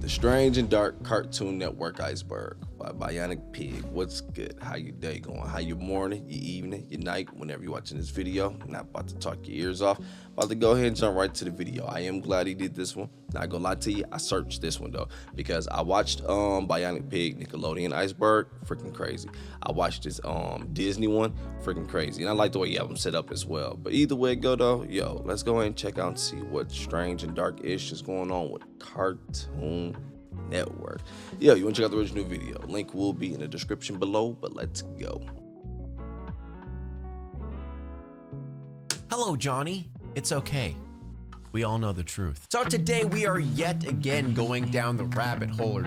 The Strange and Dark Cartoon Network Iceberg by BionicPIG. What's good? How your day going? How your morning, your evening, your night, whenever you're watching this video. Not about to talk your ears off. About to go ahead and jump right to the video. I am glad he did this one. Not gonna lie to you, I searched this one though, because I watched BionicPIG Nickelodeon Iceberg, freaking crazy. I watched this Disney one, freaking crazy. And I like the way you have them set up as well. But either way it go though, yo, let's go ahead and check out and see what strange and dark-ish is going on with Cartoon Network. Yo, you want to check out the original video? Link will be in the description below, but let's go. Hello, Johnny. It's okay. We all know the truth. So today we are yet again going down the rabbit hole.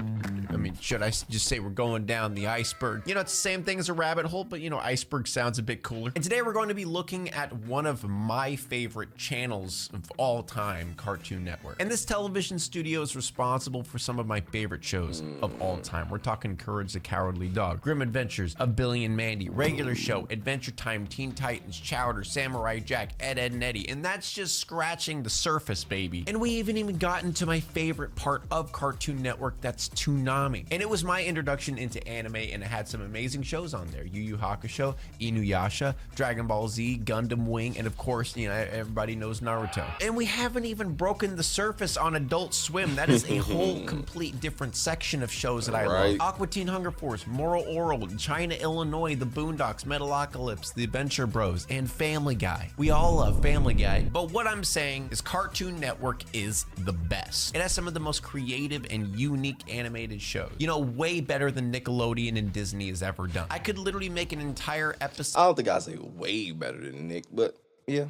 I mean, should I just say we're going down the iceberg? You know, it's the same thing as a rabbit hole, but you know, iceberg sounds a bit cooler. And today we're going to be looking at one of my favorite channels of all time, Cartoon Network. And this television studio is responsible for some of my favorite shows of all time. We're talking Courage the Cowardly Dog, Grim Adventures of Billy and Mandy, Regular Show, Adventure Time, Teen Titans, Chowder, Samurai Jack, Ed, Edd n Eddy. And that's just scratching the surface, baby. And we even gotten to my favorite part of Cartoon Network, that's Toonami. And it was my introduction into anime, and it had some amazing shows on there. Yu Yu Hakusho, Inuyasha, Dragon Ball Z, Gundam Wing, and of course, you know, everybody knows Naruto. And we haven't even broken the surface on Adult Swim. That is a whole complete different section of shows that I love. Aqua Teen Hunger Force, Moral Oral, China, Illinois, The Boondocks, Metalocalypse, The Adventure Bros, and Family Guy. We all love Family Guy. But what I'm saying is Cartoon Network is the best. It has some of the most creative and unique animated shows. You know, way better than Nickelodeon and Disney has ever done. I could literally make an entire episode. I don't think I'd say way better than Nick, but yeah,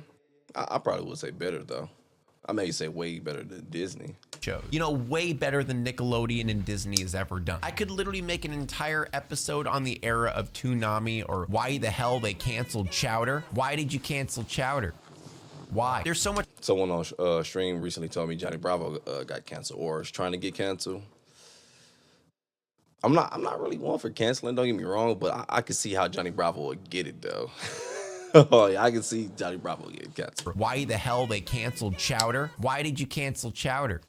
I probably would say better though. I may say way better than Disney. Shows. You know, way better than Nickelodeon and Disney has ever done. I could literally make an entire episode on the era of Toonami, or why the hell they canceled Chowder. Why did you cancel Chowder? Why? There's so much. Someone on stream recently told me Johnny Bravo got canceled or is trying to get canceled. I'm not really one for canceling, don't get me wrong, but I can see how Johnny Bravo would get it though. Oh yeah, I can see Johnny Bravo getting canceled. Why the hell they canceled Chowder? Why did you cancel Chowder?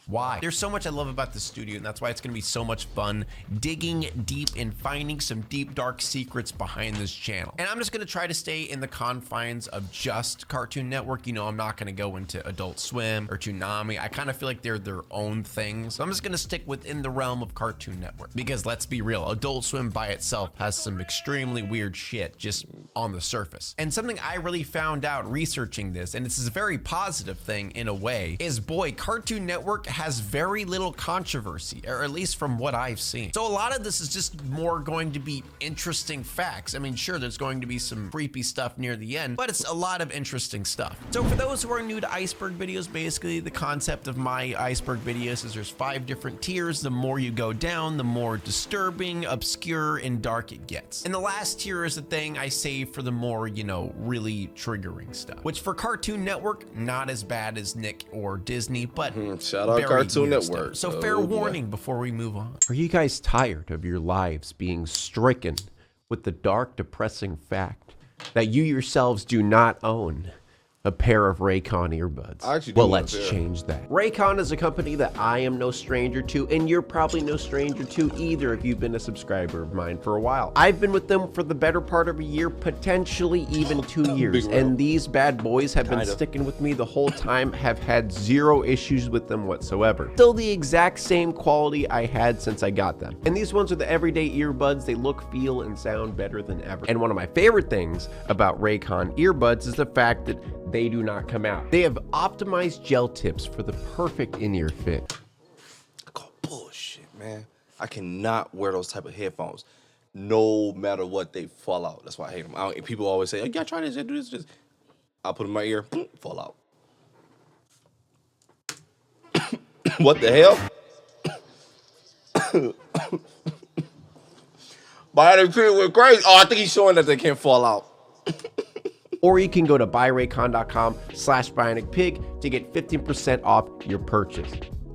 Why? There's so much I love about this studio, and that's why it's going to be so much fun digging deep and finding some deep, dark secrets behind this channel. And I'm just going to try to stay in the confines of just Cartoon Network. You know, I'm not going to go into Adult Swim or Toonami. I kind of feel like they're their own thing. So I'm just going to stick within the realm of Cartoon Network. Because let's be real, Adult Swim by itself has some extremely weird shit just on the surface. And something I really found out researching this, and this is a very positive thing in a way, is boy, Cartoon Network has very little controversy, or at least from what I've seen. So a lot of this is just more going to be interesting facts. I mean, sure, there's going to be some creepy stuff near the end, but it's a lot of interesting stuff. So for those who are new to Iceberg videos, basically the concept of my Iceberg videos is there's 5 different tiers. The more you go down, the more disturbing, obscure, and dark it gets. And the last tier is the thing I save for the more, you know, really triggering stuff, which for Cartoon Network, not as bad as Nick or Disney, but shout out Cartoon Network. So fair warning before we move on. Are you guys tired of your lives being stricken with the dark, depressing fact that you yourselves do not own a pair of Raycon earbuds? Well, let's change that. Raycon is a company that I am no stranger to, and you're probably no stranger to either if you've been a subscriber of mine for a while. I've been with them for the better part of a year, potentially even 2 years, and these bad boys have been sticking with me the whole time, have had 0 issues with them whatsoever. Still the exact same quality I had since I got them. And these ones are the everyday earbuds. They look, feel, and sound better than ever. And one of my favorite things about Raycon earbuds is the fact that they do not come out. They have optimized gel tips for the perfect in-ear fit. I call bullshit, man. I cannot wear those type of headphones. No matter what, they fall out. That's why I hate them. People always say, oh, you gotta try this, do this. I put them in my ear, fall out. What the hell? BionicPIG went crazy. Oh, I think he's showing that they can't fall out. Or you can go to buyraycon.com/BionicPIG to get 15% off your purchase.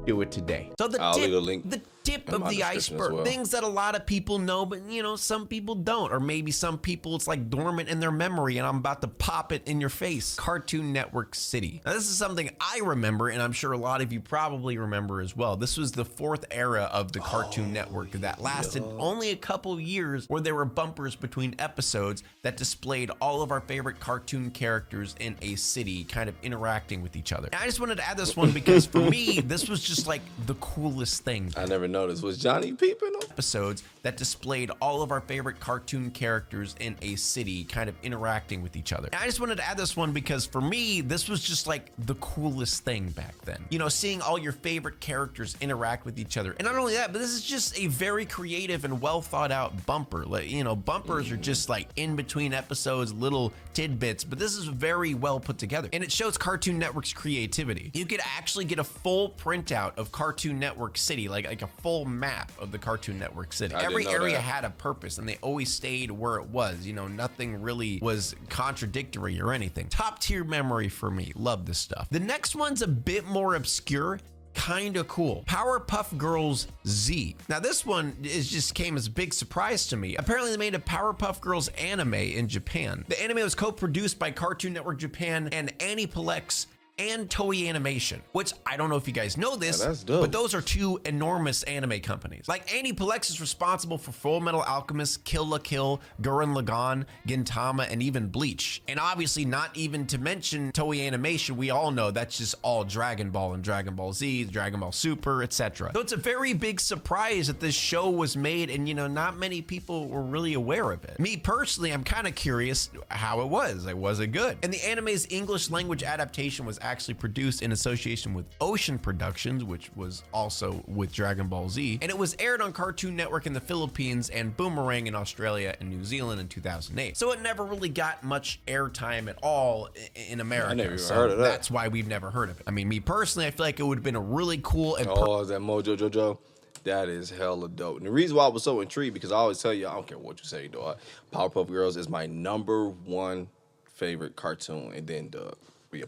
do it today. So the I'll leave a link the tip in of my the description as iceberg, well. things that a lot of people know, but you know, some people don't, or maybe some people it's like dormant in their memory and I'm about to pop it in your face. Cartoon Network City. Now this is something I remember, and I'm sure a lot of you probably remember as well. This was the fourth era of the Cartoon Network that lasted only a couple years, where there were bumpers between episodes that displayed all of our favorite cartoon characters in a city kind of interacting with each other. And I just wanted to add this one because for me, this was just like the coolest thing. I never noticed. Was Johnny peeping on? Episodes that displayed all of our favorite cartoon characters in a city kind of interacting with each other. And I just wanted to add this one because for me, this was just like the coolest thing back then. You know, seeing all your favorite characters interact with each other. And not only that, but this is just a very creative and well thought out bumper. Like, you know, bumpers are just like in between episodes, little tidbits, but this is very well put together. And it shows Cartoon Network's creativity. You could actually get a full printout of Cartoon Network City, like a full map of the Cartoon Network City. Every area had a purpose and they always stayed where it was. You know, nothing really was contradictory or anything. Top tier memory for me. Love this stuff. The next one's a bit more obscure. Kinda cool. Powerpuff Girls Z. Now this one just came as a big surprise to me. Apparently they made a Powerpuff Girls anime in Japan. The anime was co-produced by Cartoon Network Japan and Aniplex and Toei Animation, which I don't know if you guys know this, that's dope. but those are two enormous anime companies. Like Aniplex is responsible for Full Metal Alchemist, Kill la Kill, Gurren Lagann, Gintama, and even Bleach. And obviously not even to mention Toei Animation, we all know that's just all Dragon Ball and Dragon Ball Z, Dragon Ball Super, etc. So it's a very big surprise that this show was made and, you know, not many people were really aware of it. Me personally, I'm kind of curious how it was. Like, was it good? And the anime's English language adaptation was actually produced in association with Ocean Productions, which was also with Dragon Ball Z, and it was aired on Cartoon Network in the Philippines and Boomerang in Australia and New Zealand in 2008. So it never really got much airtime at all in America. I never even so heard of that. That's why we've never heard of it. I mean, me personally, I feel like it would have been a really cool and Is that Mojo Jojo? That is hella dope. And the reason why I was so intrigued, because I always tell you, I don't care what you say, dog. Powerpuff Girls is my #1 favorite cartoon, and then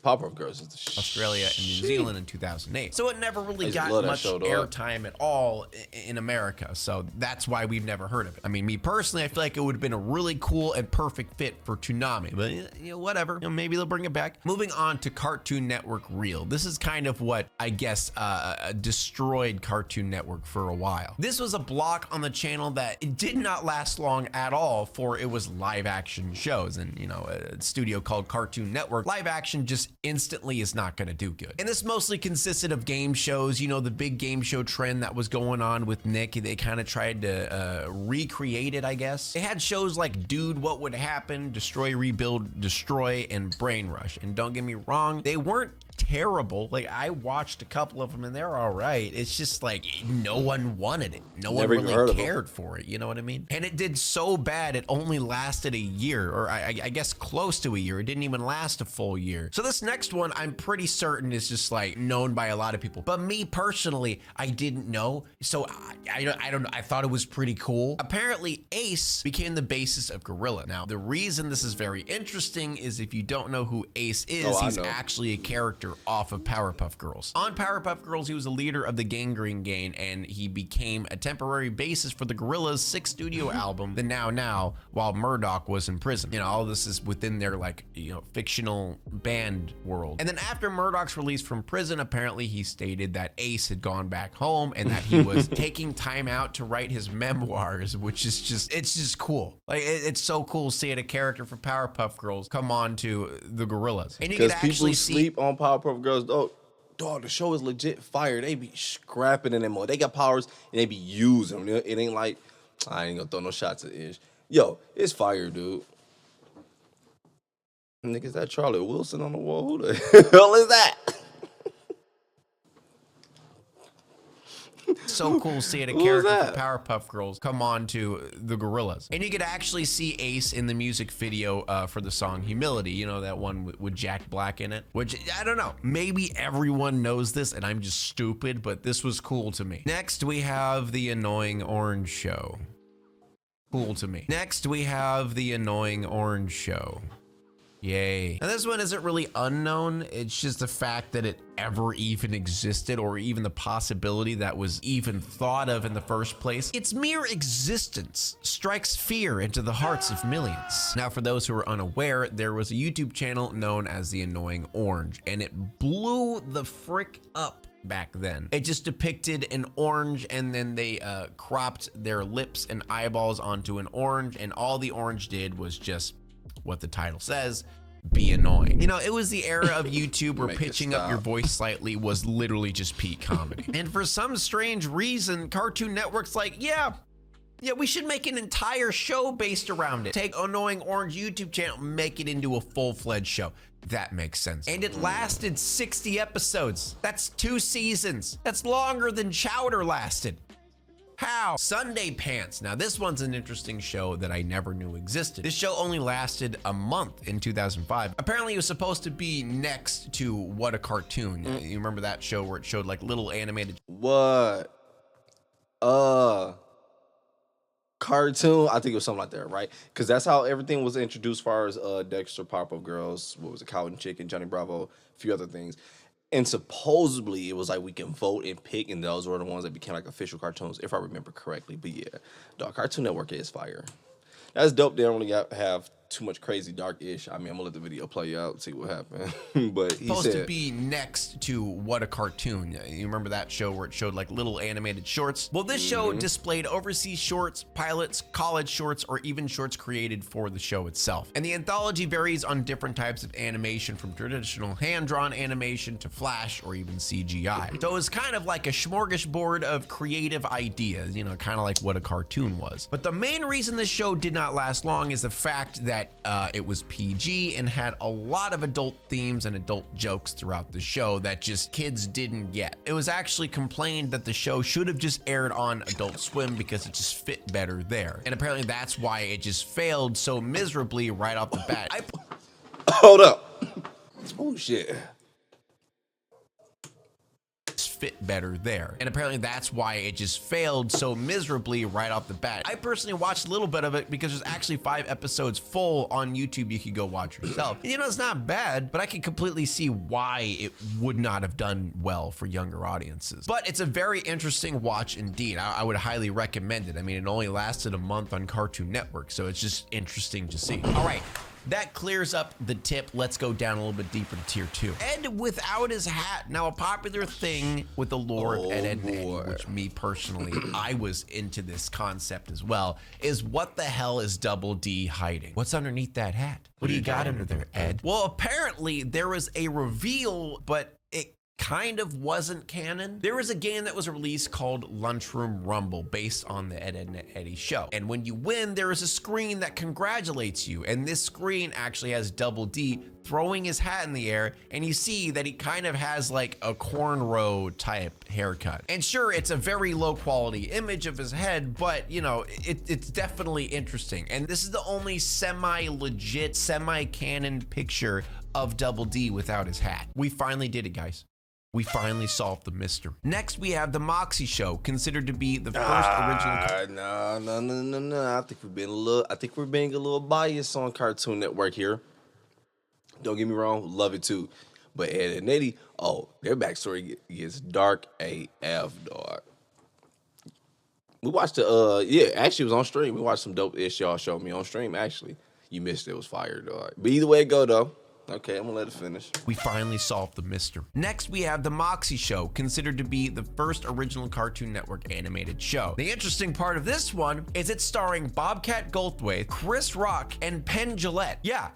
Powerpuff Girls is the Australia and New Zealand in 2008. So it never really got love that much show, dog. airtime at all in America. So that's why we've never heard of it. I mean, me personally, I feel like it would have been a really cool and perfect fit for Toonami, but you know, whatever. You know, maybe they'll bring it back. Moving on to Cartoon Network Reel. This is kind of what I guess destroyed Cartoon Network for a while. This was a block on the channel that it did not last long at all, for it was live action shows, and you know, a studio called Cartoon Network, live action just instantly is not going to do good. And this mostly consisted of game shows. You know, the big game show trend that was going on with Nick, they kind of tried to recreate it, I guess. They had shows like Dude, What Would Happen, Destroy, Rebuild, Destroy, and Brain Rush. And don't get me wrong, they weren't terrible. Like, I watched a couple of them and they're all right. It's just like no one wanted it. No one really cared for it. You know what I mean? And it did so bad, it only lasted a year, or I guess close to a year. It didn't even last a full year. So this next one, I'm pretty certain is just like known by a lot of people. But me personally, I didn't know. So I don't know. I thought it was pretty cool. Apparently, Ace became the basis of Gorilla. Now, the reason this is very interesting is if you don't know who Ace is, he's actually a character off of Powerpuff Girls. On Powerpuff Girls, he was a leader of the Gangrene Gang, and he became a temporary basis for the Gorillaz' 6th studio album, The Now Now, while Murdoch was in prison. You know, all this is within their, like, you know, fictional band world. And then after Murdoch's release from prison, apparently he stated that Ace had gone back home and that he was taking time out to write his memoirs, which is just, it's just cool. Like, it's so cool seeing a character from Powerpuff Girls come on to the Gorillaz. And you can actually sleep on Powerpuff Girls, though. Dog, the show is legit fire. They be scrapping in them more. They got powers and they be using them. It ain't like, I ain't gonna throw no shots at Ish. Yo, it's fire, dude. Nigga, is that Charlie Wilson on the wall? Who the hell is that? So cool seeing a character from Powerpuff Girls come on to the Gorillaz. And you could actually see Ace in the music video for the song Humility, you know, that one with Jack Black in it, which I don't know, maybe everyone knows this and I'm just stupid, but this was cool to me. Next, we have The Annoying Orange Show. Cool to me. Next, we have The Annoying Orange Show. Yay. Now this one isn't really unknown. It's just the fact that it ever even existed, or even the possibility that was even thought of in the first place. Its mere existence strikes fear into the hearts of millions. Now, for those who are unaware, there was a YouTube channel known as The Annoying Orange, and it blew the frick up back then. It just depicted an orange, and then they cropped their lips and eyeballs onto an orange, and all the orange did was just what the title says, be annoying. You know, it was the era of YouTube where pitching up your voice slightly was literally just peak comedy. And for some strange reason, Cartoon Network's like, yeah, we should make an entire show based around it. Take Annoying Orange YouTube channel, make it into a full-fledged show. That makes sense. And it lasted 60 episodes. That's 2 seasons. That's longer than Chowder lasted. How? Sunday Pants. Now this one's an interesting show that I never knew existed. This show only lasted a month in 2005. Apparently it was supposed to be next to What a Cartoon. You remember that show where it showed like little animated... What? Cartoon? I think it was something like that, right? Because that's how everything was introduced as far as Dexter, Powerpuff Girls, what was it, Cow and Chicken, Johnny Bravo, a few other things. And supposedly it was like we can vote and pick, and those were the ones that became like official cartoons, if I remember correctly. But yeah, dog, Cartoon Network is fire. That's dope. They don't really have too much crazy dark-ish. I mean, I'm gonna let the video play out, see what happened. But he supposed said, to be next to What a Cartoon. You remember that show where it showed like little animated shorts? Well, this show displayed overseas shorts, pilots, college shorts, or even shorts created for the show itself. And the anthology varies on different types of animation, from traditional hand-drawn animation to Flash or even CGI. So it was kind of like a smorgasbord of creative ideas, you know, kind of like What a Cartoon was. But the main reason this show did not last long is the fact that it was PG and had a lot of adult themes and adult jokes throughout the show that just kids didn't get. It was actually complained that the show should have just aired on Adult Swim because it just fit better there. And apparently that's why it just failed so miserably right off the bat. Hold up. Oh shit. Fit better there. And apparently that's why it just failed so miserably right off the bat. I personally watched a little bit of it because there's actually 5 episodes full on YouTube you could go watch yourself. And, you know, it's not bad, but I can completely see why it would not have done well for younger audiences. But it's a very interesting watch indeed. I would highly recommend it. I mean, it only lasted a month on Cartoon Network, so it's just interesting to see. All right. That clears up the tip. Let's go down a little bit deeper to tier 2. Ed without his hat. Now, a popular thing with the lore of Ed and Eddie, which me personally, I was into this concept as well, is what the hell is Double D hiding? What's underneath that hat? What do you got under there, Ed? Well, apparently there was a reveal, but it kind of wasn't canon. There was a game that was released called Lunchroom Rumble based on the Ed and Eddie show. And when you win, there is a screen that congratulates you. And this screen actually has Double D throwing his hat in the air, and you see that he kind of has like a cornrow type haircut. And sure, it's a very low quality image of his head, but you know, it's definitely interesting. And this is the only semi-legit, semi-canon picture of Double D without his hat. We finally did it, guys. We finally solved the mystery. Next, we have the Moxie Show, considered to be the first original. No. I think we're being a little biased on Cartoon Network here. Don't get me wrong, love it too. But Ed and Eddie, their backstory gets dark AF, dog. We watched actually it was on stream. We watched some dope ish y'all showed me on stream. Actually, you missed it. It was fire, dog. But either way it go though. Okay, I'm gonna let it finish. We finally solved the mystery. Next, we have the Moxie Show, considered to be the first original Cartoon Network animated show. The interesting part of this one is it's starring Bobcat Goldthwait, Chris Rock, and Penn Jillette. Yeah.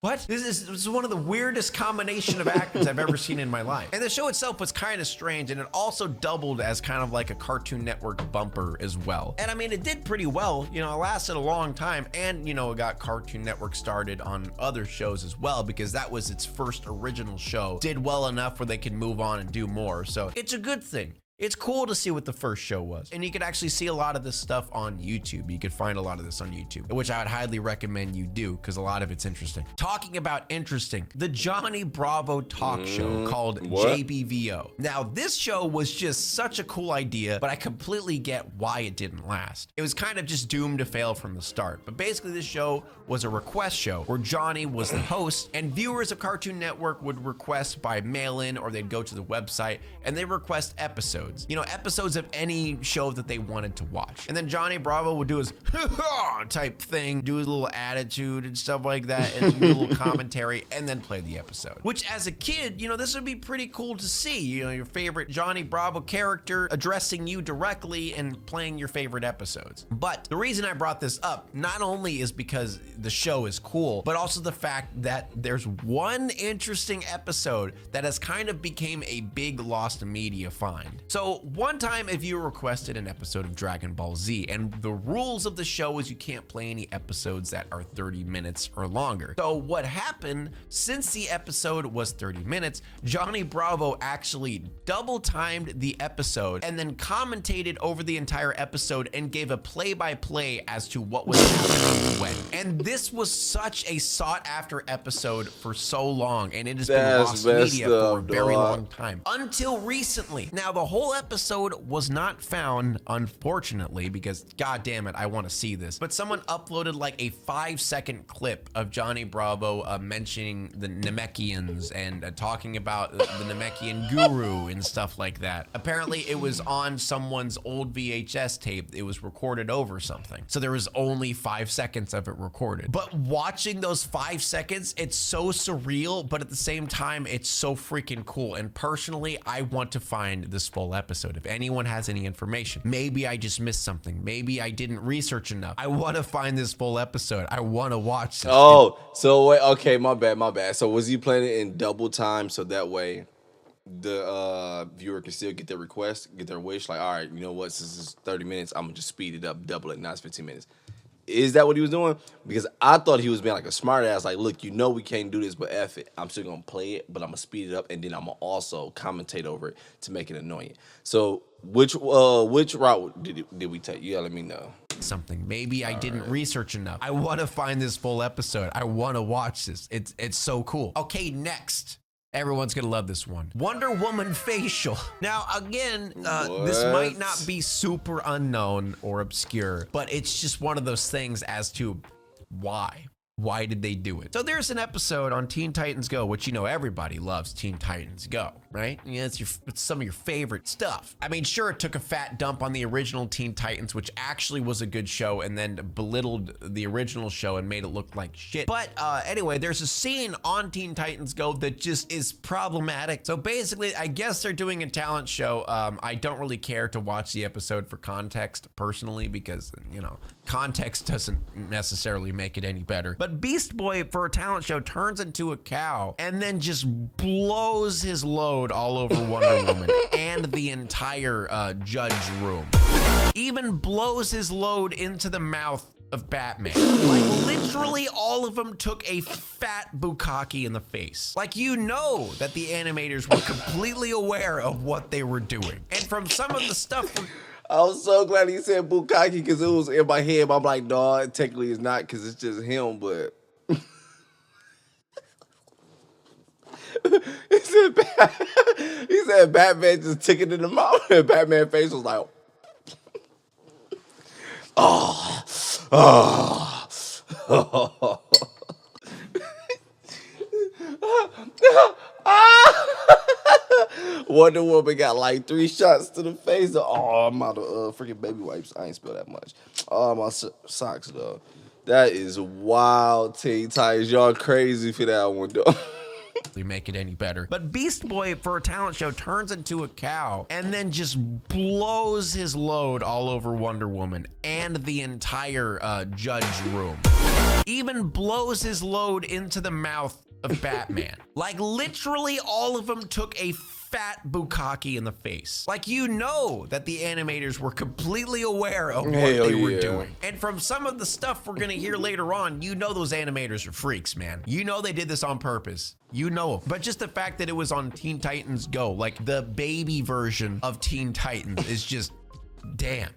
What? This is one of the weirdest combination of actors I've ever seen in my life. And the show itself was kind of strange, and it also doubled as kind of like a Cartoon Network bumper as well. And I mean, it did pretty well. You know, it lasted a long time, and you know, it got Cartoon Network started on other shows as well, because that was its first original show. Did well enough where they could move on and do more. So it's a good thing. It's cool to see what the first show was. And you could actually see a lot of this stuff on YouTube. You could find a lot of this on YouTube, which I would highly recommend you do because a lot of it's interesting. Talking about interesting, the Johnny Bravo talk show called JBVO. Now, this show was just such a cool idea, but I completely get why it didn't last. It was kind of just doomed to fail from the start. But basically, this show was a request show where Johnny was the host and viewers of Cartoon Network would request by mail-in or they'd go to the website and they request episodes. You know, episodes of any show that they wanted to watch. And then Johnny Bravo would do his type thing, do his little attitude and stuff like that, and do a little commentary, and then play the episode. Which, as a kid, you know, this would be pretty cool to see. You know, your favorite Johnny Bravo character addressing you directly and playing your favorite episodes. But the reason I brought this up, not only is because the show is cool, but also the fact that there's one interesting episode that has kind of became a big lost media find. So one time a viewer requested an episode of Dragon Ball Z, and the rules of the show is you can't play any episodes that are 30 minutes or longer. So what happened, since the episode was 30 minutes, Johnny Bravo actually double timed the episode and then commentated over the entire episode and gave a play-by-play as to what was happening when. And this was such a sought-after episode for so long, and it has been lost media for a very long time. Until recently. Now, the whole episode was not found, unfortunately, because god damn it, I want to see this. But someone uploaded like a 5-second clip of Johnny Bravo mentioning the Namekians and talking about the Namekian guru and stuff like that. Apparently, it was on someone's old VHS tape. It was recorded over something. So there was only 5 seconds of it recorded. But watching those 5 seconds, it's so surreal, but at the same time, it's so freaking cool. And personally, I want to find this full episode. If anyone has any information, maybe I just missed something. Maybe I didn't research enough. I want to find this full episode. I want to watch this. Oh, so wait, okay, my bad. So was he playing it in double time so that way the viewer can still get their request, get their wish? Like, all right, you know what? Since it's 30 minutes, I'm gonna just speed it up, double it. Now it's 15 minutes. Is that what he was doing? Because I thought he was being like a smart ass, like, look, you know we can't do this, but F it. I'm still gonna play it, but I'm gonna speed it up, and then I'm gonna also commentate over it to make it annoying. So which route did we take? You gotta let me know. Something. Maybe I didn't research enough. I want to find this full episode. I want to watch this. It's so cool. Okay, next. Everyone's gonna love this one. Wonder Woman facial. Now, again, this might not be super unknown or obscure, but it's just one of those things as to why. Why did they do it? So there's an episode on Teen Titans Go, which, you know, everybody loves Teen Titans Go, right? Yeah, it's some of your favorite stuff. I mean, sure, it took a fat dump on the original Teen Titans, which actually was a good show, and then belittled the original show and made it look like shit. But anyway, there's a scene on Teen Titans Go that just is problematic. So basically, I guess they're doing a talent show. I don't really care to watch the episode for context personally, because, you know, context doesn't necessarily make it any better. But Beast Boy, for a talent show, turns into a cow and then just blows his load all over Wonder Woman and the entire judge room. Even blows his load into the mouth of Batman. Like, literally all of them took a fat bukkake in the face. Like, you know that the animators were completely aware of what they were doing. And from some of the stuff... I was so glad he said bukkake because it was in my head. But I'm like, no, technically it's not because it's just him, but... he said Batman just took it in the mouth, and Batman's face was like, Wonder Woman got like 3 shots to the face. Oh, I'm out of freaking baby wipes. I ain't spilled that much. Oh, my socks, though. That is wild, Teen Titans. Y'all crazy for that one, though. Make it any better. But Beast Boy, for a talent show, turns into a cow and then just blows his load all over Wonder Woman and the entire judge room. Even blows his load into the mouth of Batman. Like, literally all of them took a fat fat bukkake in the face. Like, you know that the animators were completely aware of what they were doing. And from some of the stuff we're gonna hear later on, you know those animators are freaks, man. You know they did this on purpose. You know. But just the fact that it was on Teen Titans Go, like the baby version of Teen Titans, is just damn.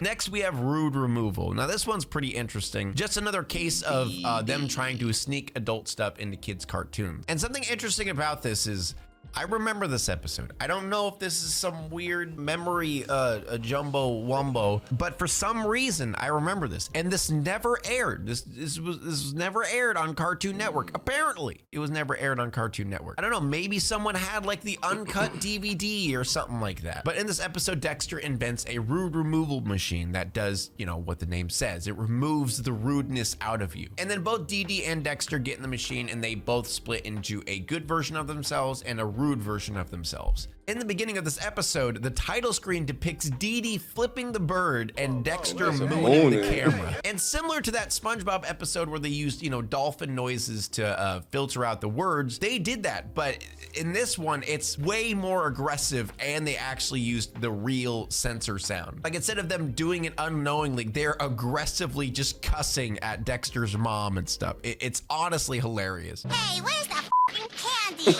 Next, we have rude removal. Now, this one's pretty interesting. Just another case of them trying to sneak adult stuff into kids' cartoons. And something interesting about this is, I remember this episode. I don't know if this is some weird memory, a jumbo wumbo, but for some reason I remember this. And this never aired. This was never aired on Cartoon Network. Apparently, it was never aired on Cartoon Network. I don't know. Maybe someone had like the uncut DVD or something like that. But in this episode, Dexter invents a rude removal machine that does, you know, what the name says. It removes the rudeness out of you. And then both Dee Dee and Dexter get in the machine, and they both split into a good version of themselves and a rude version of themselves. In the beginning of this episode, the title screen depicts Dee Dee flipping the bird and Dexter mooning the camera. And similar to that SpongeBob episode where they used, you know, dolphin noises to filter out the words, they did that. But in this one, it's way more aggressive, and they actually used the real censor sound. Like, instead of them doing it unknowingly, they're aggressively just cussing at Dexter's mom and stuff. It's honestly hilarious. Hey, where's the f***ing candy?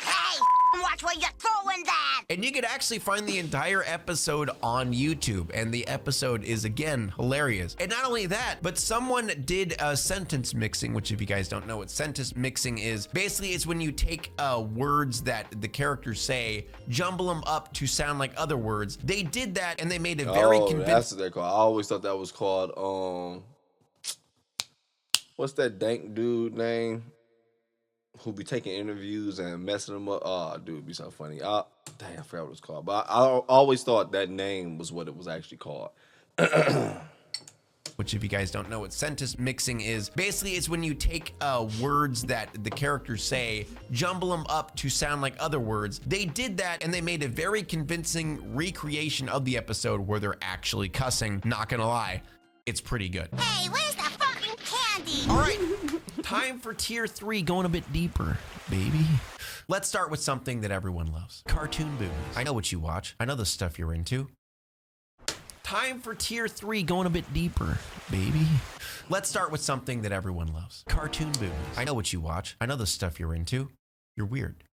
Hey, watch where you're throwing that! And you could actually find the entire episode on YouTube, and the episode is, again, hilarious. And not only that, but someone did sentence mixing, which, if you guys don't know what sentence mixing is, basically it's when you take words that the characters say, jumble them up to sound like other words. They did that, and they made it very convincing. That's what they're called. I always thought that was called, what's that dank dude name? Who be taking interviews and messing them up. Oh, dude, it'd be so funny. Damn, I forgot what it's called. But I always thought that name was what it was actually called. Which, if you guys don't know what sentence mixing is, basically it's when you take words that the characters say, jumble them up to sound like other words. They did that, and they made a very convincing recreation of the episode where they're actually cussing. Not gonna lie, it's pretty good. Hey, where's the fucking candy? All right, time for tier 3, going a bit deeper, baby. Let's start with something that everyone loves. Cartoon boobies. I know what you watch. I know the stuff you're into. Time for tier 3, going a bit deeper, baby. Let's start with something that everyone loves. Cartoon boobies. I know what you watch. I know the stuff you're into. You're weird.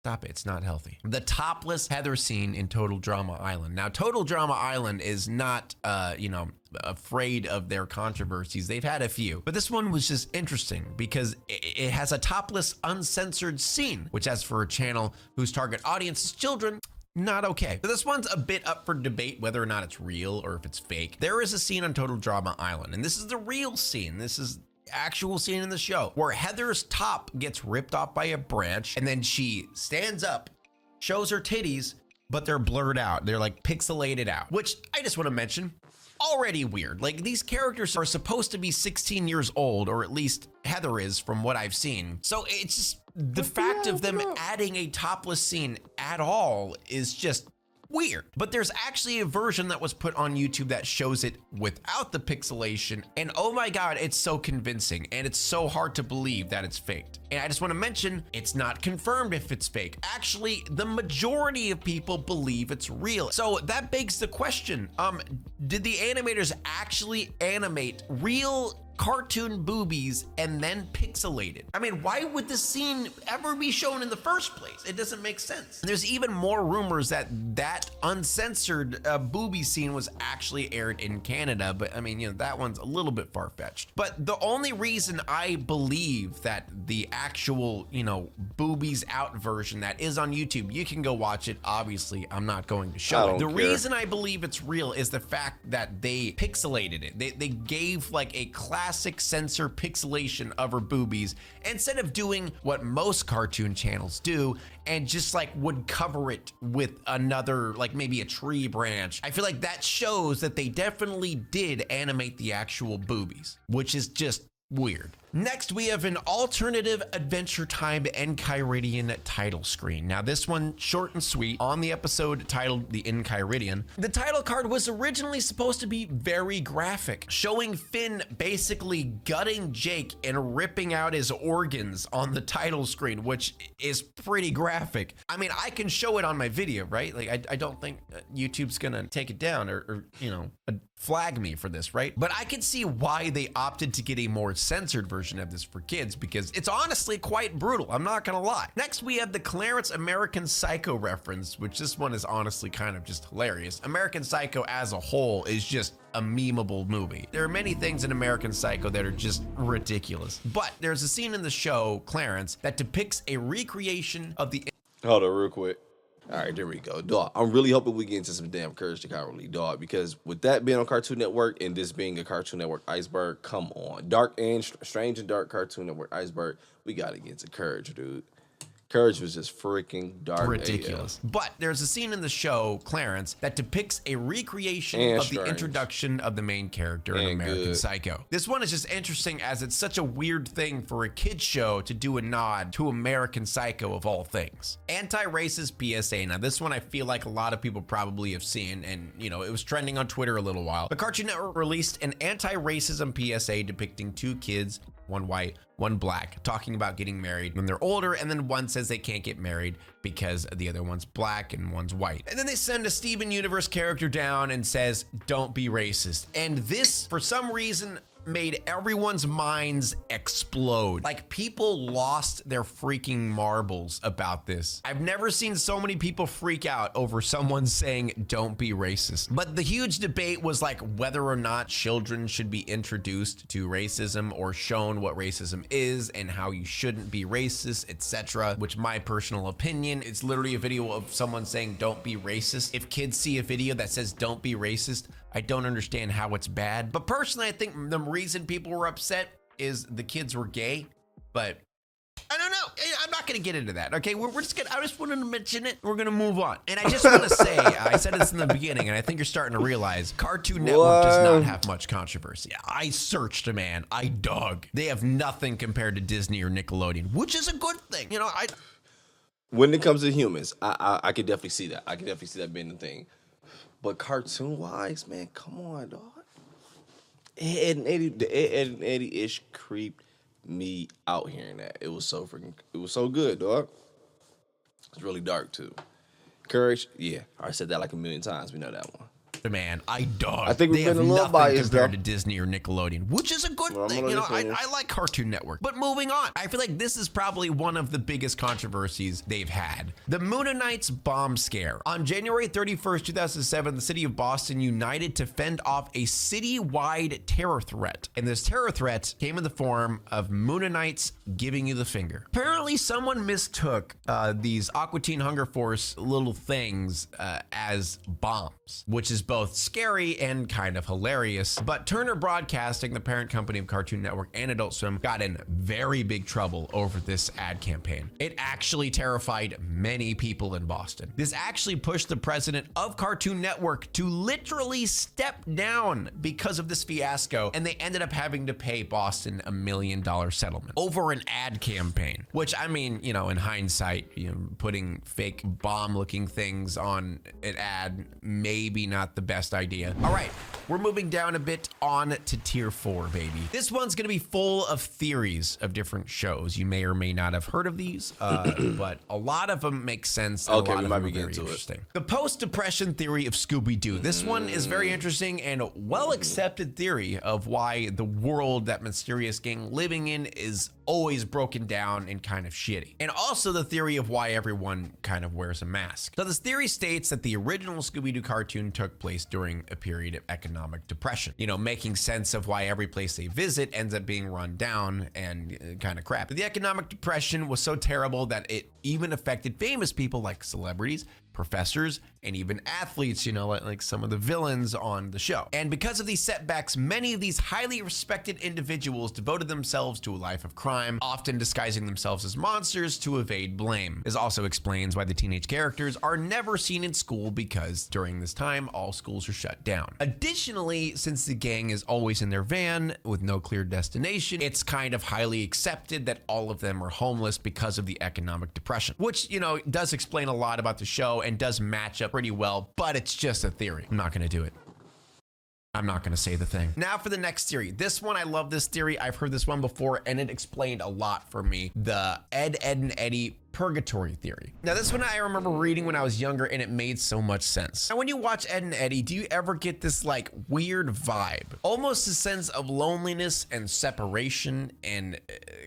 Stop it, it's not healthy. The topless Heather scene in Total Drama Island. Now, Total Drama Island is not, afraid of their controversies. They've had a few, but this one was just interesting because it has a topless, uncensored scene, which, as for a channel whose target audience is children, not okay. So this one's a bit up for debate whether or not it's real or if it's fake. There is a scene on Total Drama Island, and this is the real scene. This is actual scene in the show where Heather's top gets ripped off by a branch, and then she stands up, shows her titties, but they're blurred out. They're like pixelated out, which I just want to mention, already weird. Like, these characters are supposed to be 16 years old, or at least Heather is from what I've seen. So it's just the fact of them adding a topless scene at all is just weird. But there's actually a version that was put on YouTube that shows it without the pixelation, and oh my god, it's so convincing, and it's so hard to believe that it's faked. And I just want to mention, it's not confirmed if it's fake. Actually, the majority of people believe it's real. So that begs the question, did the animators actually animate real cartoon boobies and then pixelated? I mean, why would this scene ever be shown in the first place? It doesn't make sense. There's even more rumors that that uncensored boobie scene was actually aired in Canada, but I mean, you know, that one's a little bit far-fetched. But the only reason I believe that the actual, you know, boobies out version that is on YouTube, you can go watch it. Obviously, I'm not going to show it. The reason I believe it's real is the fact that they pixelated it. They gave like a classic censor pixelation of her boobies instead of doing what most cartoon channels do and just like would cover it with another, like maybe a tree branch. I feel like that shows that they definitely did animate the actual boobies, which is just weird. Next, we have an alternative Adventure Time Enchiridion title screen. Now, this one short and sweet. On the episode titled The Enchiridion, the title card was originally supposed to be very graphic, showing Finn basically gutting Jake and ripping out his organs on the title screen, which is pretty graphic. I mean, I can show it on my video, right? Like, I don't think YouTube's gonna take it down or you know, flag me for this, right? But I can see why they opted to get a more censored version of this for kids, because it's honestly quite brutal. I'm not gonna lie. Next, we have the Clarence American Psycho reference, which this one is honestly kind of just hilarious. American Psycho as a whole is just a memeable movie. There are many things in American Psycho that are just ridiculous. But there's a scene in the show, Clarence, that depicts a recreation of the... Hold on real quick. All right, there we go, dog. I'm really hoping we get into some damn CampCrystalCharlie, dog, because with that being on Cartoon Network and this being a Cartoon Network Iceberg, come on. Dark and Strange and Dark Cartoon Network Iceberg, we got to get to Courage, dude. Courage was just freaking dark. Ridiculous. AF. But there's a scene in the show, Clarence, that depicts a recreation of the introduction of the main character in American Psycho. This one is just interesting as it's such a weird thing for a kid's show to do a nod to American Psycho of all things. Anti-racist PSA. Now this one I feel like a lot of people probably have seen, and you know, it was trending on Twitter a little while. The Cartoon Network released an anti-racism PSA depicting two kids, one white, one black, talking about getting married when they're older, and then one says they can't get married because the other one's black and one's white. And then they send a Steven Universe character down and says, don't be racist. And this, for some reason, made everyone's minds explode. Like, people lost their freaking marbles about this. I've never seen so many people freak out over someone saying, don't be racist. But the huge debate was like whether or not children should be introduced to racism or shown what racism is and how you shouldn't be racist, etc. Which, my personal opinion, it's literally a video of someone saying, don't be racist. If kids see a video that says, don't be racist, I don't understand how it's bad. But personally, I think the reason people were upset is the kids were gay, but I don't know. I'm not gonna get into that, okay? I just wanted to mention it. We're gonna move on. And I just wanna say, I said this in the beginning, and I think you're starting to realize Cartoon Network does not have much controversy. I searched, man. I dug. They have nothing compared to Disney or Nickelodeon, which is a good thing. You know, when it comes to humans, I could definitely see that. I could definitely see that being the thing. But cartoon-wise, man, come on, dog. Ed and Eddie-ish creeped me out hearing that. It was so good, dog. It's really dark, too. Courage, yeah. I said that like a million times. We know that one. Man, I dog. I think we've been a little biased compared to Disney or Nickelodeon, which is a good thing. You know, I like Cartoon Network. But moving on, I feel like this is probably one of the biggest controversies they've had. The Mooninites bomb scare. On January 31st, 2007, the city of Boston united to fend off a citywide terror threat. And this terror threat came in the form of Mooninites giving you the finger. Apparently, someone mistook these Aqua Teen Hunger Force little things as bombs, which is both scary and kind of hilarious. But Turner Broadcasting, the parent company of Cartoon Network and Adult Swim, got in very big trouble over this ad campaign. It actually terrified many people in Boston. This actually pushed the president of Cartoon Network to literally step down because of this fiasco, and they ended up having to pay Boston $1 million settlement over an ad campaign, which, I mean, you know, in hindsight, you know, putting fake bomb-looking things on an ad, maybe not the best idea. All right, we're moving down a bit on to tier 4, baby. This one's gonna be full of theories of different shows. You may or may not have heard of these, but a lot of them make sense. Okay, we might be very interesting. The post-depression theory of Scooby-Doo. This one is very interesting and a well-accepted theory of why the world that mysterious gang living in is always broken down and kind of shitty. And also the theory of why everyone kind of wears a mask. So this theory states that the original Scooby-Doo cartoon took place during a period of economic depression, you know, making sense of why every place they visit ends up being run down and kind of crap. The economic depression was so terrible that it even affected famous people like celebrities, professors, and even athletes, you know, like some of the villains on the show. And because of these setbacks, many of these highly respected individuals devoted themselves to a life of crime, often disguising themselves as monsters to evade blame. This also explains why the teenage characters are never seen in school, because during this time, all schools are shut down. Additionally, since the gang is always in their van with no clear destination, it's kind of highly accepted that all of them are homeless because of the economic depression, which, you know, does explain a lot about the show and does match up pretty well, but it's just a theory. I'm not gonna do it. I'm not gonna say the thing. Now for the next theory. This one, I love this theory. I've heard this one before and it explained a lot for me. The Ed, and Eddie purgatory theory. Now this one I remember reading when I was younger and it made so much sense. Now when you watch Ed and Eddie, do you ever get this like weird vibe? Almost a sense of loneliness and separation and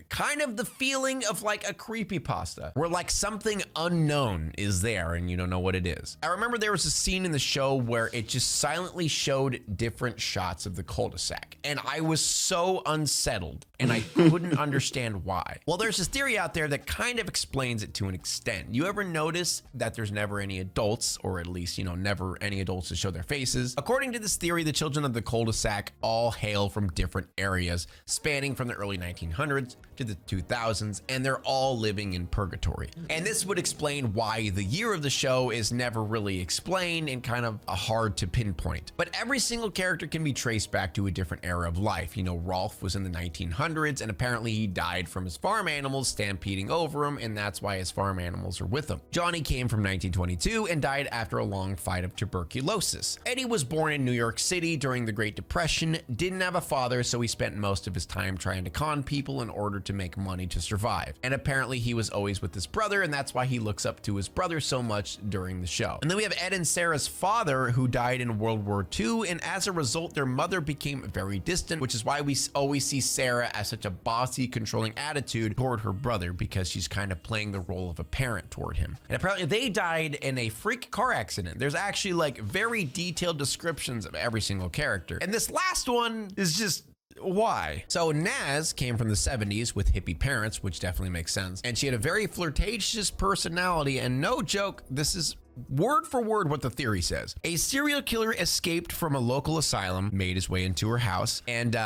kind of the feeling of like a creepypasta where like something unknown is there and you don't know what it is. I remember there was a scene in the show where it just silently showed different shots of the cul-de-sac and I was so unsettled and I couldn't understand why. Well, there's this theory out there that kind of explains it to an extent. You ever notice that there's never any adults, or at least, you know, never any adults to show their faces? According to this theory, the children of the cul-de-sac all hail from different areas, spanning from the early 1900s to the 2000s, and they're all living in purgatory. And this would explain why the year of the show is never really explained and kind of hard to pinpoint. But every single character can be traced back to a different era of life. You know, Rolf was in the 1900s, and apparently he died from his farm animals stampeding over him, and that's why his farm animals are with him. Johnny came from 1922 and died after a long fight of tuberculosis. Eddie was born in New York City during the Great Depression, didn't have a father, so he spent most of his time trying to con people in order to make money to survive. And apparently he was always with his brother, and that's why he looks up to his brother so much during the show. And then we have Ed and Sarah's father, who died in World War II, and as a result, their mother became very distant, which is why we always see Sarah as such a bossy, controlling attitude toward her brother, because she's kind of playing the role of a parent toward him. And apparently they died in a freak car accident. There's actually like very detailed descriptions of every single character. And this last one is just why? So Naz came from the 70s with hippie parents, which definitely makes sense. And she had a very flirtatious personality, and no joke, this is word for word what the theory says. A serial killer escaped from a local asylum, made his way into her house, and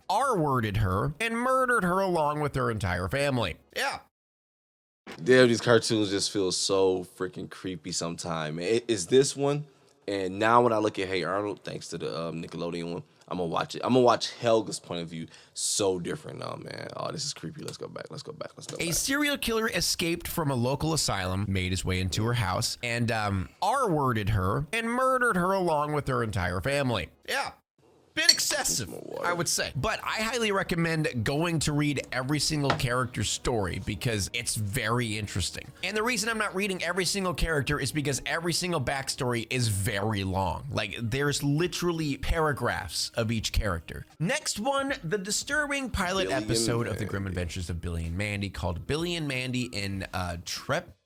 R-worded her and murdered her along with her entire family. Yeah. Damn, these cartoons just feel so freaking creepy sometimes. It's this one, and now when I look at Hey Arnold, thanks to the Nickelodeon one, I'm gonna watch it. I'm gonna watch Helga's point of view. So different now, man. Oh, this is creepy. Let's go back. Let's go back. Let's go back. A serial killer escaped from a local asylum, made his way into her house, and R-worded her and murdered her along with her entire family. Yeah. Bit excessive, I would say. But I highly recommend going to read every single character's story because it's very interesting. And the reason I'm not reading every single character is because every single backstory is very long. Like, there's literally paragraphs of each character. Next one, the disturbing pilot episode of The Grim Adventures of Billy and Mandy, called Billy and Mandy in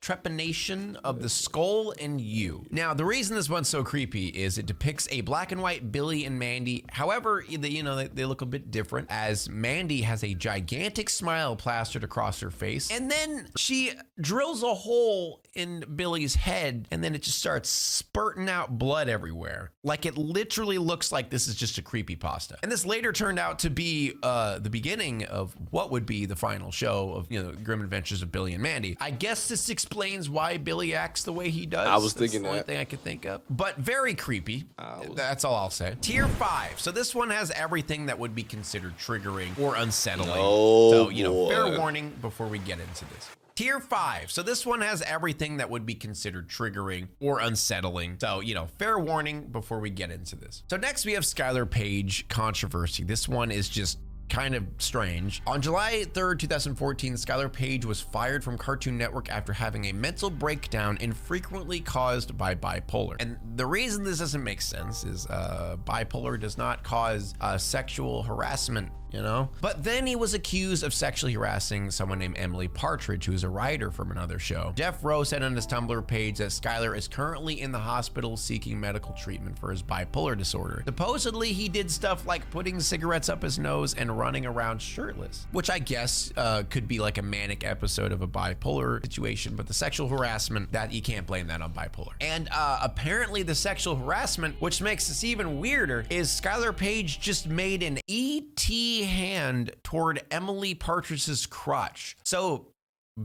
Trepanation of the Skull and You. Now, the reason this one's so creepy is it depicts a black and white Billy and Mandy. However, they look a bit different, as Mandy has a gigantic smile plastered across her face, and then she drills a hole in Billy's head, and then it just starts spurting out blood everywhere. Like, it literally looks like this is just a creepypasta. And this later turned out to be the beginning of what would be the final show of, Grim Adventures of Billy and Mandy. I guess this explains why Billy acts the way he does. I was thinking the only thing I could think of. But very creepy. That's all I'll say. Tier 5. So this one has everything that would be considered triggering or unsettling. So, fair warning before we get into this. Tier 5. So this one has everything that would be considered triggering or unsettling. So, fair warning before we get into this. So next we have Skylar Paige controversy. This one is just kind of strange. On July 3rd, 2014, Skylar Paige was fired from Cartoon Network after having a mental breakdown infrequently caused by bipolar. And the reason this doesn't make sense is bipolar does not cause sexual harassment you know? But then he was accused of sexually harassing someone named Emily Partridge, who's a writer from another show. Jeff Rowe said on his Tumblr page that Skylar is currently in the hospital seeking medical treatment for his bipolar disorder. Supposedly, he did stuff like putting cigarettes up his nose and running around shirtless, which I guess could be like a manic episode of a bipolar situation, but the sexual harassment, that you can't blame that on bipolar. And apparently the sexual harassment, which makes this even weirder, is Skylar Page just made an E.T. hand toward Emily Partridge's crotch. So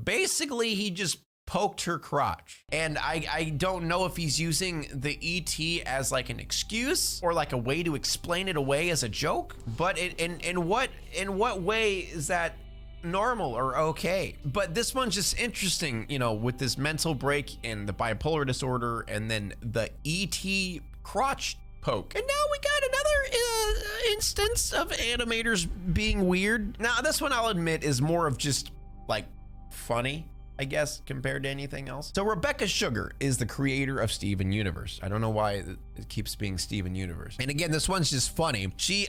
basically he just poked her crotch. And I don't know if he's using the ET as like an excuse or like a way to explain it away as a joke, but in what way is that normal or okay? But this one's just interesting, you know, with this mental break and the bipolar disorder and then the ET crotch poke. And now we got another instance of animators being weird. Now this one, I'll admit, is more of just like funny, I guess, compared to anything else. So Rebecca Sugar is the creator of Steven Universe. I don't know why it keeps being Steven Universe. And again, this one's just funny. She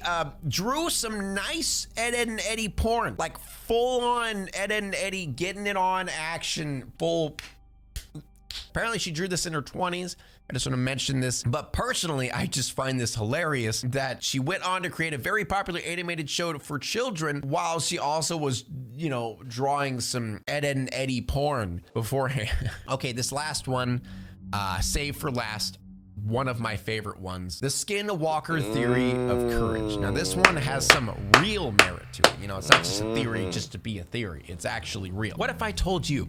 drew some nice Ed, Edd and Eddie porn, like full on Ed, Edd and Eddie getting it on action, full. Apparently she drew this in her 20s. I just want to mention this, but personally, I just find this hilarious that she went on to create a very popular animated show for children while she also was, you know, drawing some Ed, Edd and Eddie porn beforehand. Okay, this last one, save for last, one of my favorite ones, the Skinwalker theory of courage. Now this one has some real merit to it. You know, it's not just a theory just to be a theory. It's actually real. What if I told you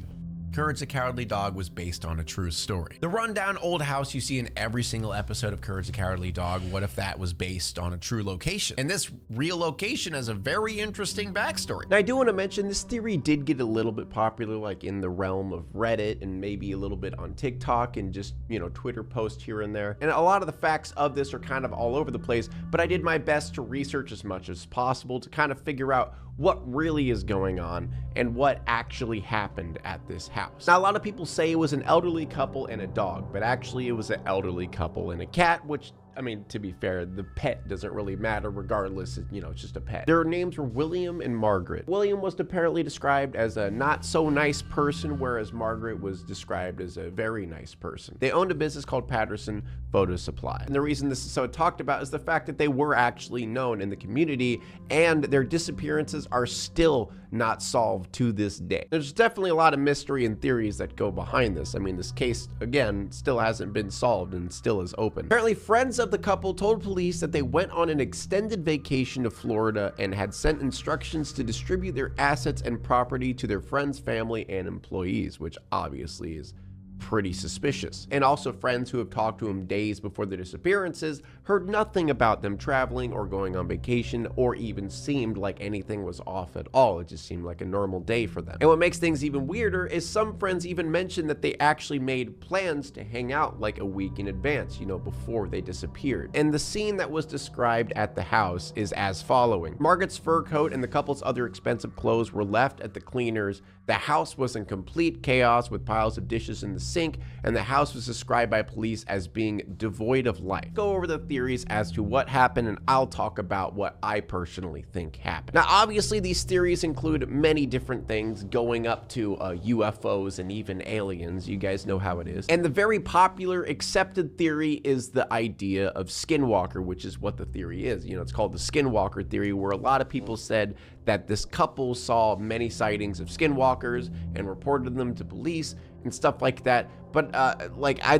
Courage the Cowardly Dog was based on a true story? The rundown old house you see in every single episode of Courage the Cowardly Dog, what if that was based on a true location? And this real location has a very interesting backstory. Now, I do want to mention this theory did get a little bit popular, like in the realm of Reddit and maybe a little bit on TikTok and just, you know, Twitter posts here and there. And a lot of the facts of this are kind of all over the place, but I did my best to research as much as possible to kind of figure out what really is going on and what actually happened at this house. Now, a lot of people say it was an elderly couple and a dog, but actually it was an elderly couple and a cat, which, I mean, to be fair, the pet doesn't really matter regardless, you know, it's just a pet. Their names were William and Margaret. William was apparently described as a not so nice person, whereas Margaret was described as a very nice person. They owned a business called Patterson Photo Supply. And the reason this is so talked about is the fact that they were actually known in the community and their disappearances are still not solved to this day. There's definitely a lot of mystery and theories that go behind this. I mean, this case, again, still hasn't been solved and still is open. Apparently, friends of the couple told police that they went on an extended vacation to Florida and had sent instructions to distribute their assets and property to their friends, family, and employees, which obviously is pretty suspicious. And also friends who have talked to him days before their disappearances heard nothing about them traveling or going on vacation or even seemed like anything was off at all. It just seemed like a normal day for them. And what makes things even weirder is some friends even mentioned that they actually made plans to hang out like a week in advance, you know, before they disappeared. And the scene that was described at the house is as following. Margaret's fur coat and the couple's other expensive clothes were left at the cleaners. The house was in complete chaos with piles of dishes in the sink, and the house was described by police as being devoid of life. Go over the theories as to what happened, and I'll talk about what I personally think happened. Now, obviously, these theories include many different things going up to UFOs and even aliens. You guys know how it is. And the very popular accepted theory is the idea of Skinwalker, which is what the theory is. You know, it's called the Skinwalker theory, where a lot of people said that this couple saw many sightings of skinwalkers and reported them to police and stuff like that. But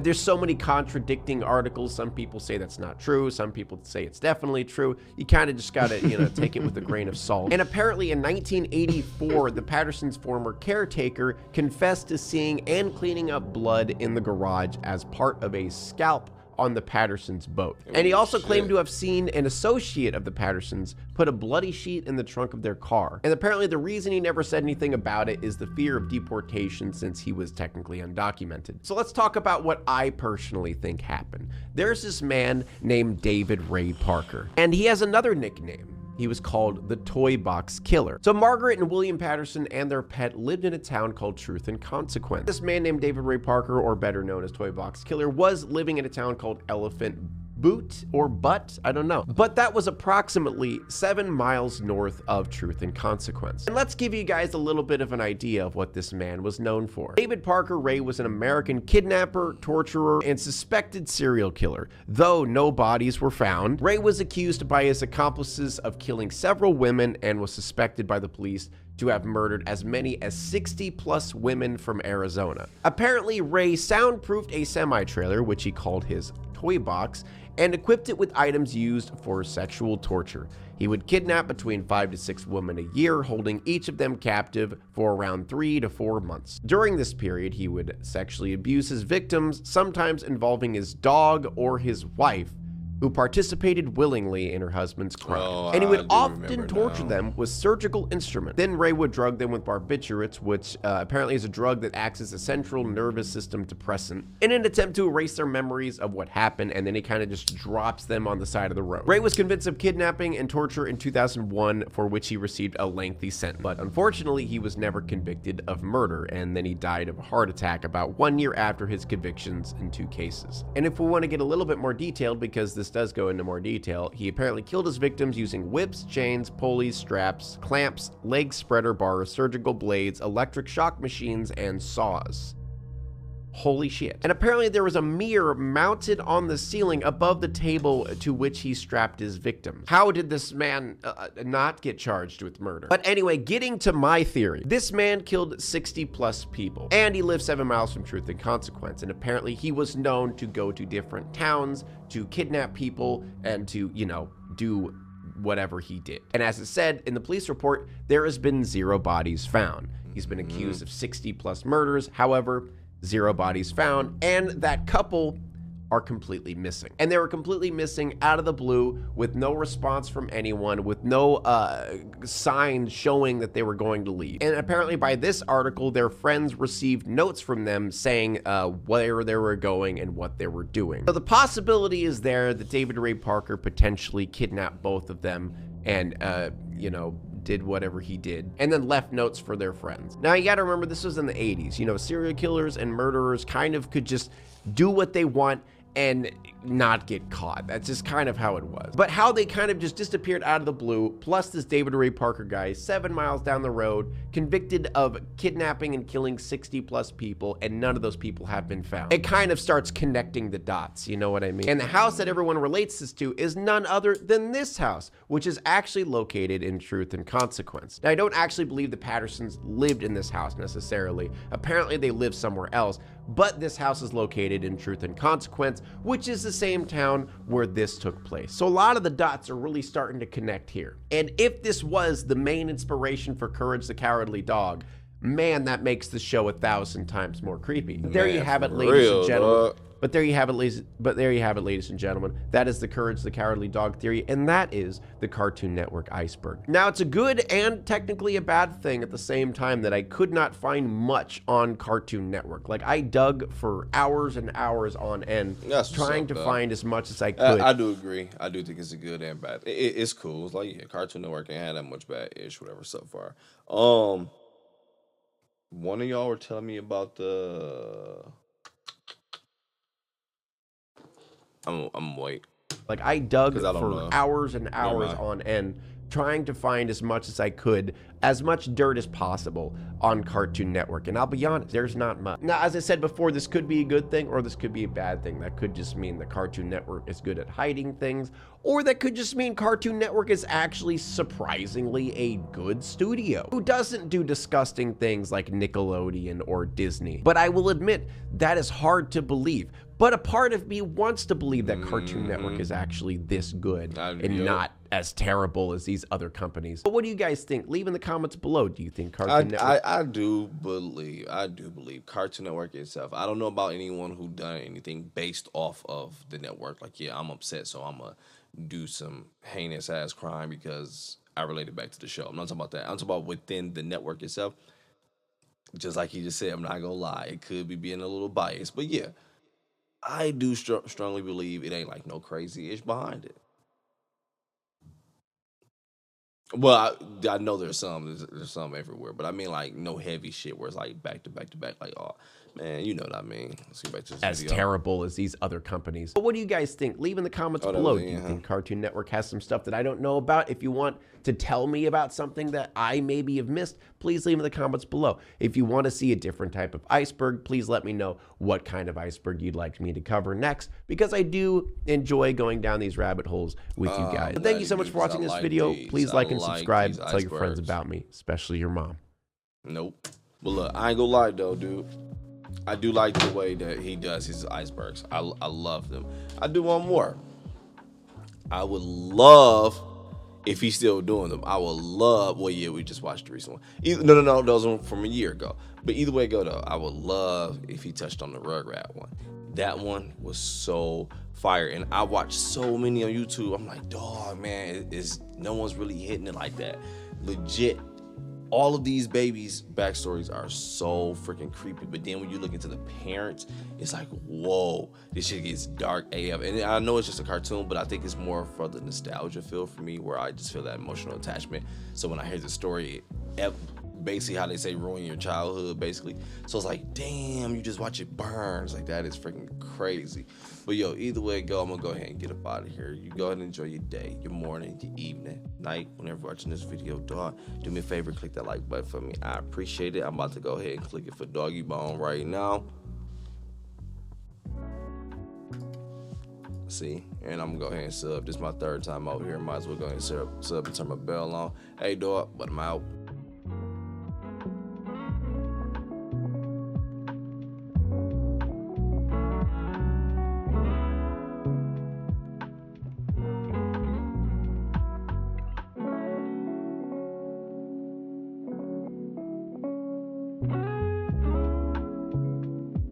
there's so many contradicting articles. Some people say that's not true. Some people say it's definitely true. You kind of just gotta, you know, take it with a grain of salt. And apparently in 1984, the Pattersons' former caretaker confessed to seeing and cleaning up blood in the garage as part of a scalp on the Pattersons' boat. And he also claimed to have seen an associate of the Pattersons put a bloody sheet in the trunk of their car. And apparently the reason he never said anything about it is the fear of deportation, since he was technically undocumented. So let's talk about what I personally think happened. There's this man named David Ray Parker, and he has another nickname. He was called the Toy Box Killer. So Margaret and William Patterson and their pet lived in a town called Truth and Consequence. This man named David Ray Parker, or better known as Toy Box Killer, was living in a town called Elephant boot or butt, I don't know. But that was approximately 7 miles north of Truth and Consequence. And let's give you guys a little bit of an idea of what this man was known for. David Parker Ray was an American kidnapper, torturer, and suspected serial killer. Though no bodies were found, Ray was accused by his accomplices of killing several women and was suspected by the police to have murdered as many as 60 plus women from Arizona. Apparently, Ray soundproofed a semi-trailer, which he called his toy box, and equipped it with items used for sexual torture. He would kidnap between 5 to 6 women a year, holding each of them captive for around 3 to 4 months. During this period, he would sexually abuse his victims, sometimes involving his dog or his wife, who participated willingly in her husband's crime. And he would often torture them with surgical instruments. Then Ray would drug them with barbiturates, which apparently is a drug that acts as a central nervous system depressant, in an attempt to erase their memories of what happened, and then he kind of just drops them on the side of the road. Ray was convicted of kidnapping and torture in 2001, for which he received a lengthy sentence. But unfortunately, he was never convicted of murder, and then he died of a heart attack about 1 year after his convictions in 2 cases. And if we want to get a little bit more detailed, because this does go into more detail, he apparently killed his victims using whips, chains, pulleys, straps, clamps, leg spreader bars, surgical blades, electric shock machines, and saws. Holy shit. And apparently there was a mirror mounted on the ceiling above the table to which he strapped his victims. How did this man not get charged with murder? But anyway, getting to my theory, this man killed 60 plus people, and he lived 7 miles from Truth and Consequence, and apparently he was known to go to different towns to kidnap people and to, you know, do whatever he did. And as it said in the police report, there has been 0 bodies found. He's been accused of 60 plus murders. However, 0 bodies found, and that couple are completely missing. And they were completely missing out of the blue, with no response from anyone, with no signs showing that they were going to leave. And apparently by this article, their friends received notes from them saying where they were going and what they were doing. So the possibility is there that David Ray Parker potentially kidnapped both of them and, you know, did whatever he did, and then left notes for their friends. Now, you gotta remember, this was in the 80s. You know, serial killers and murderers kind of could just do what they want and not get caught. That's just kind of how it was. But how they kind of just disappeared out of the blue, plus this David Ray Parker guy, 7 miles down the road, convicted of kidnapping and killing 60 plus people, and none of those people have been found. It kind of starts connecting the dots, you know what I mean? And the house that everyone relates this to is none other than this house, which is actually located in Truth and Consequence. Now, I don't actually believe the Pattersons lived in this house necessarily. Apparently they lived somewhere else, but this house is located in Truth and Consequence, which is the same town where this took place. So a lot of the dots are really starting to connect here. And if this was the main inspiration for Courage the Cowardly Dog, man, that makes the show 1,000 times more creepy. There you have it, ladies and gentlemen. But there you have it, ladies and gentlemen. That is the Courage the Cowardly Dog theory, and that is the Cartoon Network Iceberg. Now, it's a good and technically a bad thing at the same time that I could not find much on Cartoon Network. Like, I dug for hours and hours on end, trying to find as much as I could. I do agree. I do think it's a good and bad. It's cool. It's like, yeah, Cartoon Network ain't had that much bad-ish, whatever, so far. One of y'all were telling me about the... I'm wait. Like, I dug for hours and hours on end, trying to find as much as I could, as much dirt as possible on Cartoon Network. And I'll be honest, there's not much. Now, as I said before, this could be a good thing or this could be a bad thing. That could just mean the Cartoon Network is good at hiding things, or that could just mean Cartoon Network is actually surprisingly a good studio who doesn't do disgusting things like Nickelodeon or Disney. But I will admit, that is hard to believe. But a part of me wants to believe that Cartoon Network is actually this good and not as terrible as these other companies. But what do you guys think? Leave in the comments below. Do you think Cartoon Network? I do believe Cartoon Network itself. I don't know about anyone who done anything based off of the network. Like, yeah, I'm upset, so I'm gonna do some heinous ass crime because I related back to the show. I'm not talking about that. I'm talking about within the network itself. Just like he just said, I'm not gonna lie. It could be being a little biased, but yeah. I do strongly believe it ain't like no crazy-ish behind it. Well, I know there's some everywhere, but I mean like no heavy shit where it's like back to back to back. Like, oh Man, you know what I mean. Let's get back to this as video. terrible as these other companies. But what do you guys think? Leave in the comments below. Do you think Cartoon Network has some stuff that I don't know about? If you want to tell me about something that I maybe have missed, please leave in the comments below. If you want to see a different type of iceberg, please let me know what kind of iceberg you'd like me to cover next, because I do enjoy going down these rabbit holes with you guys. But thank you so much for watching this video. Please like and subscribe. Tell your friends about me, especially your mom. Nope. But look, I ain't gonna lie though, dude. I do like the way that he does his icebergs. I love them. I do want more. I would love if he's still doing them. I would love. Well, yeah, we just watched the recent one. No, those were from a year ago. But either way go though, I would love if he touched on the Rugrat one. That one was so fire, and I watched so many on YouTube. I'm like, dog, man, no one's really hitting it like that. Legit. All of these babies' backstories are so freaking creepy, but then when you look into the parents, it's like, whoa, this shit gets dark AF. And I know it's just a cartoon, but I think it's more for the nostalgia feel for me, where I just feel that emotional attachment. So when I hear the story, basically how they say ruin your childhood, basically. So it's like, damn, you just watch it burn. It's like, that is freaking crazy. But yo, either way it go, I'm gonna go ahead and get up out of here. You go ahead and enjoy your day, your morning, your evening, night, whenever you're watching this video, dog. Do me a favor, click that like button for me. I appreciate it. I'm about to go ahead and click it for Doggy Bone right now. See, and I'm gonna go ahead and sub. This is my third time out here. Might as well go ahead and sub and turn my bell on. Hey, dog, but I'm out.